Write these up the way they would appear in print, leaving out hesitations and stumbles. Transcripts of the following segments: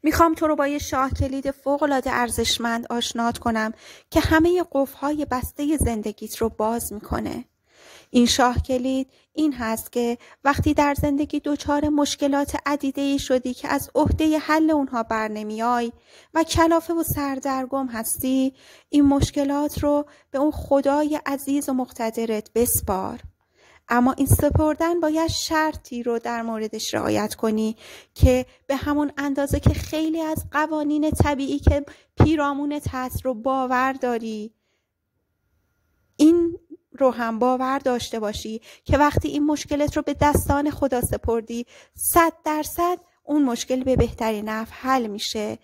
میخوام تو رو با یه شاه کلید فوق‌العاده ارزشمند آشنات کنم که همه قفل‌های بسته زندگیت رو باز میکنه. این شاه کلید این هست که وقتی در زندگی دچار مشکلات عدیده‌ای شدی که از عهده حل اونها بر نمیای و کلافه و سردرگم هستی، این مشکلات رو به اون خدای عزیز و مقتدرت بسپار. اما این سپردن باید شرطی رو در موردش رعایت کنی که به همون اندازه که خیلی از قوانین طبیعی که پیرامونت هست رو باور داری، این رو هم باور داشته باشی که وقتی این مشکلت رو به دستان خدا سپردی 100% اون مشکل به بهترین نحو حل میشه.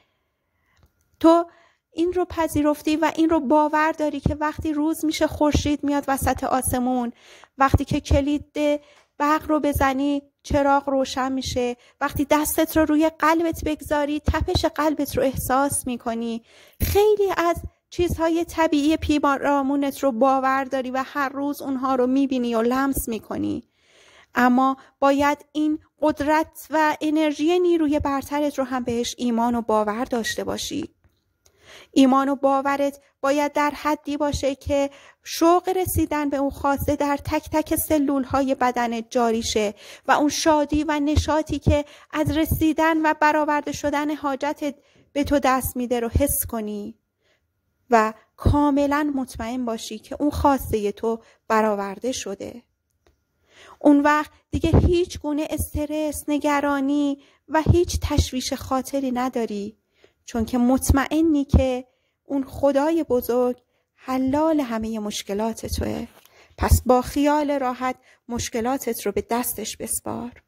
تو این رو پذیرفتی و این رو باور داری که وقتی روز میشه خورشید میاد وسط آسمون، وقتی که کلید برق رو بزنی چراغ روشن میشه، وقتی دستت رو روی قلبت بگذاری تپش قلبت رو احساس میکنی. خیلی از چیزهای طبیعی پیرامونت رو باور داری و هر روز اونها رو میبینی و لمس میکنی. اما باید این قدرت و انرژی نیروی برترت رو هم بهش ایمان و باور داشته باشی. ایمان و باورت باید در حدی باشه که شوق رسیدن به اون خواسته در تک تک سلولهای بدنت جاری شه و اون شادی و نشاطی که از رسیدن و برآورده شدن حاجتت به تو دست میده رو حس کنی و کاملا مطمئن باشی که اون خواسته تو برآورده شده. اون وقت دیگه هیچ گونه استرس، نگرانی و هیچ تشویش خاطری نداری، چون که مطمئنی که اون خدای بزرگ حلال همه مشکلات توه. پس با خیال راحت مشکلاتت رو به دستش بسپار.